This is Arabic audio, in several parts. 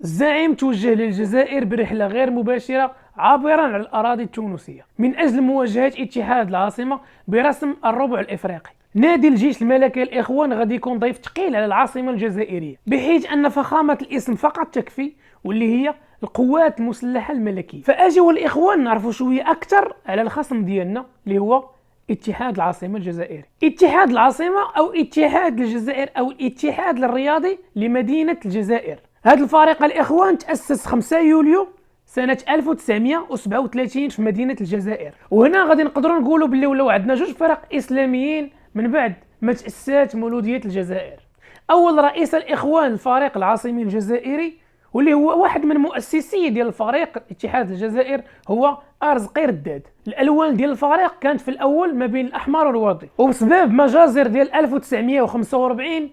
الزعيم توجه للجزائر برحلة غير مباشرة عابرا على الأراضي التونسية من أجل مواجهة اتحاد العاصمة برسم الربع الإفريقي. نادي الجيش الملكي الإخوان غادي يكون ضيف ثقيل على العاصمة الجزائرية، بحيث أن فخامة الاسم فقط تكفي، واللي هي القوات المسلحة الملكية. فأجوا الإخوان نعرفوا شوية أكثر على الخصم ديالنا اللي هو اتحاد العاصمة الجزائري. اتحاد العاصمة أو اتحاد الجزائر أو الاتحاد الرياضي لمدينة الجزائر. هذا الفريق الإخوان تأسس 5 يوليو سنة 1937 في مدينة الجزائر، وهنا غادي نقدروا نقولوا باللي ولاو عندنا جوج فرق إسلاميين من بعد ما تأسست مولودية الجزائر. أول رئيس الإخوان الفريق العاصمي الجزائري، واللي هو واحد من مؤسسي ديال الفريق اتحاد الجزائر، هو أرزقي رداد. الألوان ديال الفريق كانت في الأول ما بين الأحمر والوردي، وبسبب مجازر ديال 1945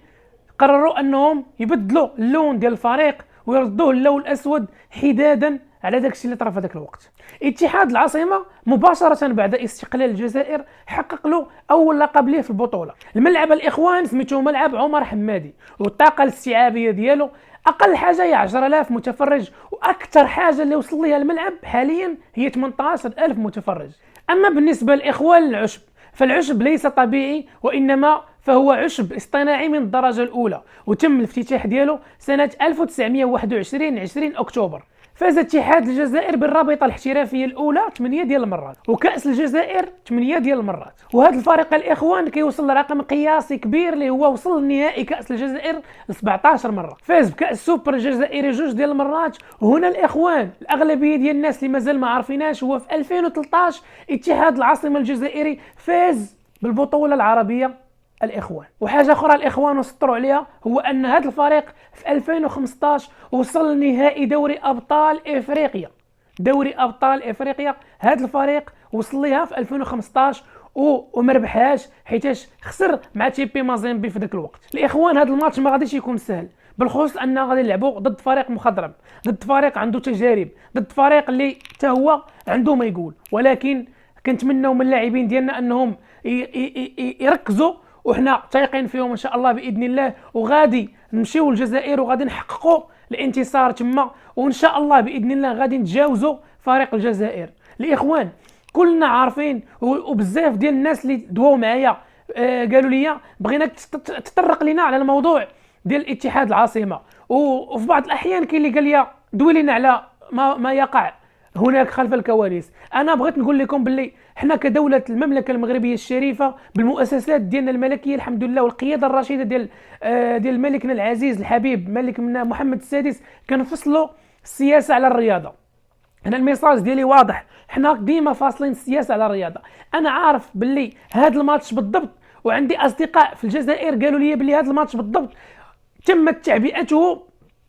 قرروا انهم يبدلوا اللون ديال الفريق ويردوه اللون الاسود حدادا على داكشي اللي طرا في ذاك الوقت. اتحاد العاصمه مباشره بعد استقلال الجزائر حقق له اول لقب ليه في البطوله. الملعب الاخوان سميتو ملعب عمر حمادي، والطاقه الاستيعابيه ديالو اقل حاجه هي 10000 متفرج، واكثر حاجه اللي وصل ليها الملعب حاليا هي 18000 متفرج. اما بالنسبه للاخوان العشب، فالعشب ليس طبيعي وانما فهو عشب اصطناعي من الدرجة الأولى، وتم الافتتاح ديالو سنة 1921 20 أكتوبر. فاز اتحاد الجزائر بالرابطة الاحترافية الأولى 8 ديال المرات، وكأس الجزائر 8 ديال المرات. وهذا الفريق الإخوان كيوصل لرقم قياسي كبير اللي هو وصل لنهائي كأس الجزائر 17 مرة. فاز بكأس سوبر الجزائري 2 ديال المرات. وهنا الإخوان الأغلبية ديال الناس اللي مازال ما عارفيناش، هو في 2013 اتحاد العاصمة الجزائري فاز بالبطولة العربية الإخوان. وحاجة أخرى الإخوان وسطروا عليها، هو أن هذا الفريق في 2015 وصل لنهائي دوري أبطال إفريقيا. دوري أبطال إفريقيا هذا الفريق وصل ليها في 2015 وما ربحهاش حيتاش خسر مع تيبي مازيمبي في ذاك الوقت. الإخوان هذا الماتش ما غاديش يكون سهل، بالخصوص أننا غادي نلعبوا ضد فريق مخضرم، ضد فريق عنده تجارب، ضد فريق اللي حتى هو عنده ما يقول. ولكن كنتمنوا من اللاعبين ديالنا أنهم يركزوا، وحنا تايقين فيهم ان شاء الله باذن الله، وغادي نمشيو للجزائر وغادي نحققوا الانتصار تما، وان شاء الله باذن الله غادي نتجاوزوا فريق الجزائر. الاخوان كلنا عارفين، وبزاف ديال الناس اللي دواو معايا قالوا لي بغيناك تطرق لنا على الموضوع ديال اتحاد العاصمه، وفي بعض الاحيان كاين اللي قال لي دوي لنا على ما يقع هناك خلف الكواليس. انا بغيت نقول لكم باللي حنا كدوله المملكه المغربيه الشريفه بالمؤسسات ديالنا الملكيه الحمد لله، والقياده الرشيده ديال ملكنا العزيز الحبيب ملكنا محمد السادس، كنفصلوا السياسه على الرياضه. انا الميساج ديالي واضح، حنا ديما فاصلين السياسه على الرياضه. انا عارف باللي هذا الماتش بالضبط، وعندي اصدقاء في الجزائر قالوا لي باللي هذا الماتش بالضبط تمت تعبئته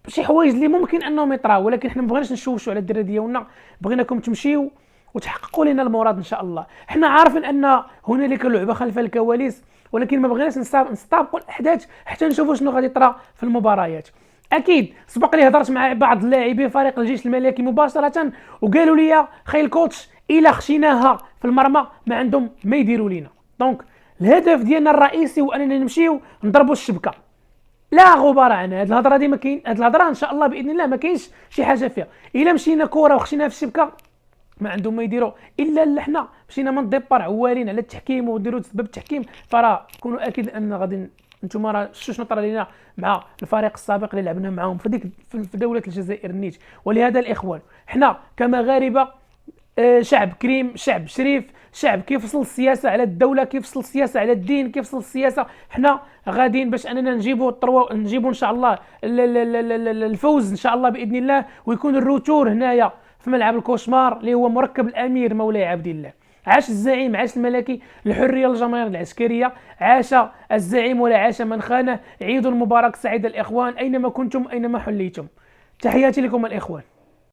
شي حوايج اللي ممكن انهم يطراو، ولكن حنا ما بغيناش نشوشوا على الدراري ديالنا، بغيناكم تمشيو وتحققوا لنا المراد ان شاء الله. حنا عارفين ان هنالك لعبه خلف الكواليس، ولكن ما بغيناش نستابقوا الاحداث حتى نشوفوا شنو غادي يطرا في المباريات. اكيد سبق لي هضرت مع بعض اللاعبين فريق الجيش الملكي مباشره، وقالوا لي خاي الكوتش الا خشيناها في المرمى ما عندهم ما يديروا لينا. دونك الهدف ديالنا الرئيسي هو اننا نمشيو نضربوا الشبكه، لا غبار عنها. هاد الهضره دي ما كاين، هاد الهضره ان شاء الله باذن الله ما كاينش شي حاجه فيها. الا مشينا كره وخشينا في الشبكه ما عندهم ما يديروا الا حنا مشينا من ديبار عوالين على التحكيم ونديروا سبب التحكيم، فراه كونوا اكيد ان غادي نتوما راه شنو طرا لينا مع الفريق السابق اللي لعبنا معاهم في ديك في دوله الجزائر النيت. ولهذا الاخوان حنا كمغاربه شعب كريم، شعب شريف، شعب كيفصل السياسه على الدوله، كيفصل السياسه على الدين، كيفصل السياسه. حنا غاديين باش اننا نجيبوا ان شاء الله الفوز ان شاء الله باذن الله، ويكون الروتور هنايا في ملعب الكوشمار اللي هو مركب الامير مولاي عبد الله. عاش الزعيم، عاش الملكي، الحريه للجماهير العسكريه، عاش الزعيم ولا عاش من خانه. عيد مبارك سعيد الاخوان اينما كنتم اينما حليتم. تحياتي لكم الاخوان.